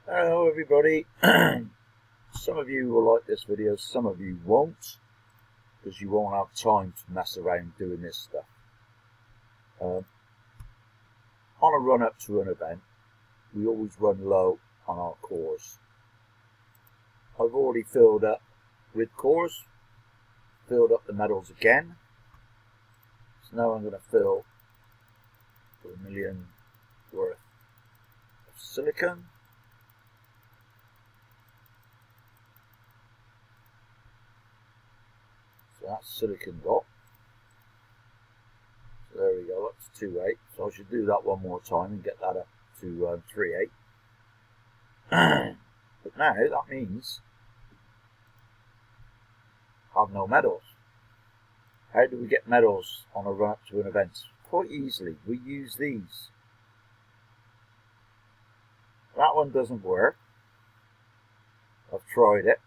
Hello everybody. Some of you will like this video, some of you won't, because you won't have time to mess around doing this stuff. On a run up to an event, we always run low on our cores. I've already filled up with cores, filled up the metals again. So now I'm going to fill for 1 million worth of silicon. So that's silicon got. So there we go, up to 2.8. So I should do that one more time and get that up to 3.8. But now that means I have no metals. How do we get metals on a run up to an event? Quite easily. We use these. That one doesn't work. I've tried it.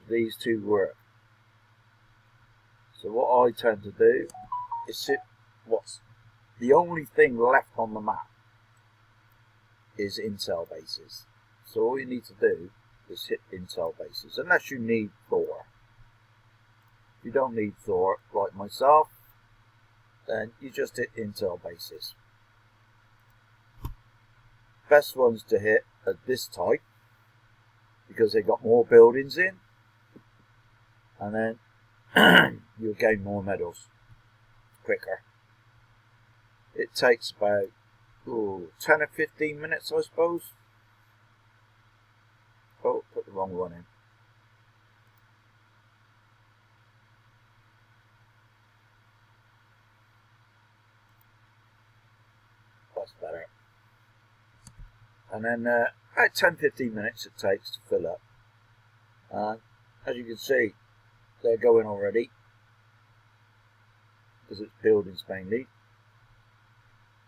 These two work. So what I tend to do is hit what's the only thing left on the map is intel bases. So all you need to do is hit intel bases, unless you need Thor. If you don't need Thor, like myself, then you just hit intel bases. Best ones to hit are this type, because they've got more buildings in, and then you'll gain more medals quicker. It takes about 10 or 15 minutes, I suppose. Oh, put the wrong one in. That's better. And then about 10-15 minutes it takes to fill up. And as you can see, they're going already, because it's buildings mainly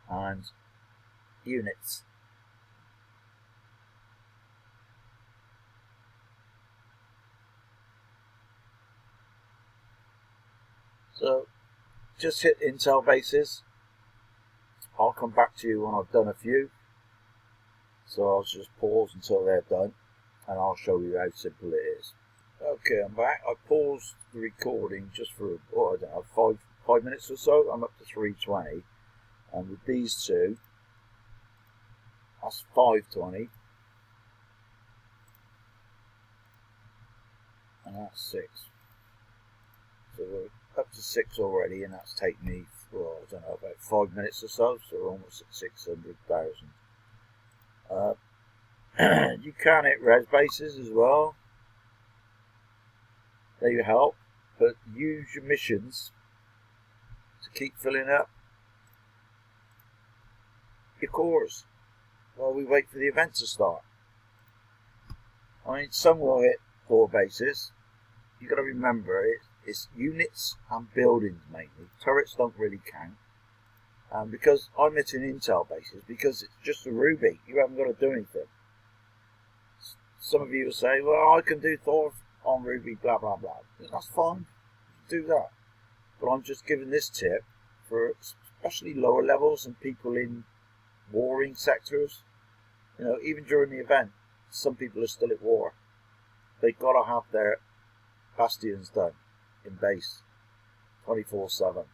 and units. So just hit intel bases. I'll come back to you when I've done a few. So I'll just pause until they're done and I'll show you how simple it is. Okay, I'm back. I paused the recording just for, I don't know, 5 minutes or so. I'm up to 320. And with these two, that's 520. And that's 6. So we're up to 6 already, and that's taken me, I don't know, about 5 minutes or so. So we're almost at 600,000. You can hit res bases as well. They help, but use your missions to keep filling up your cores while we wait for the event to start. I mean, some will hit 4 bases. You've got to remember it's units and buildings mainly. Turrets don't really count. Because I'm hitting intel bases, because it's just a ruby. You haven't got to do anything. Some of you will say, well, I can do Thor on ruby, blah blah blah. That's fine, do that. But I'm just giving this tip for especially lower levels and people in warring sectors. You know, even during the event, some people are still at war. They've got to have their bastions done in base 24/7.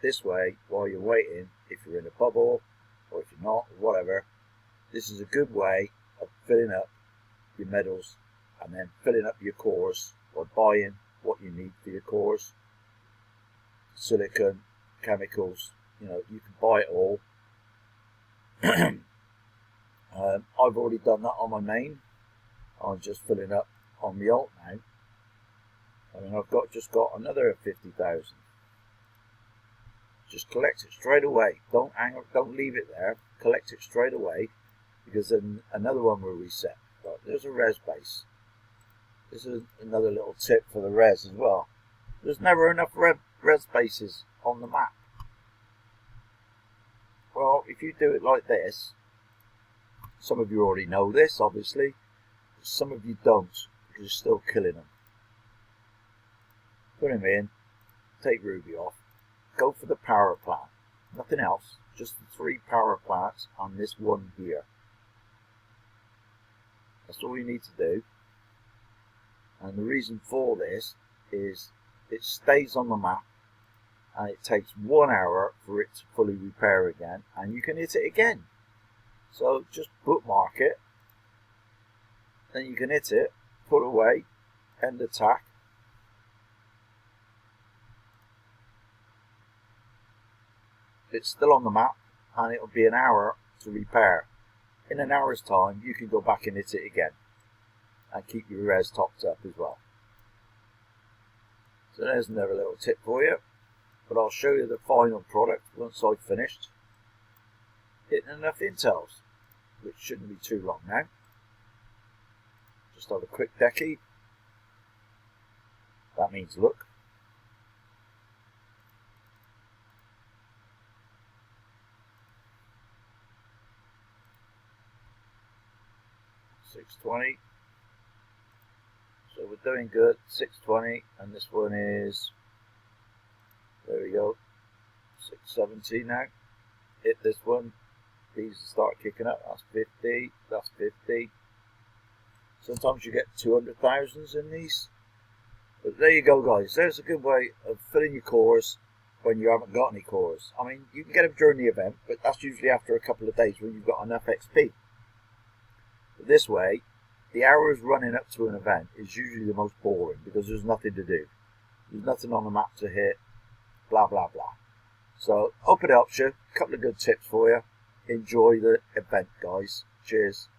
This way, while you're waiting, if you're in a bubble or if you're not, or whatever, this is a good way of filling up your medals and then filling up your cores by buying what you need for your cores. Silicon, chemicals, you know, you can buy it all. I've already done that on my main. I'm just filling up on the alt now. I mean, I've just got another 50,000. Just collect it straight away. Don't leave it there. Collect it straight away, because then another one will reset. But there's a res base. This is another little tip for the res as well. There's never enough res bases on the map. Well, if you do it like this, some of you already know this, obviously. Some of you don't, because you're still killing them. Put him in, take Ruby off, go for the power plant. Nothing else, just the 3 power plants on this one here. That's all you need to do. And the reason for this is it stays on the map and it takes 1 hour for it to fully repair again, and you can hit it again. So just bookmark it, then you can hit it, put away, end attack. It's still on the map and it'll be an hour to repair. In an hour's time you can go back and hit it again and keep your res topped up as well. So there's another little tip for you, but I'll show you the final product once I've finished hitting enough intels, which shouldn't be too long now. Just have a quick decky. That means look. $620. So we're doing good. $620, and this one is, there we go, $670 now. Hit this one. These start kicking up. That's 50. That's 50. Sometimes you get 200,000s in these. But there you go, guys. There's a good way of filling your cores when you haven't got any cores. I mean, you can get them during the event, but that's usually after a couple of days when you've got enough XP. But this way, the hours running up to an event is usually the most boring because there's nothing to do. There's nothing on the map to hit. Blah, blah, blah. So, hope it helps you. A couple of good tips for you. Enjoy the event, guys. Cheers.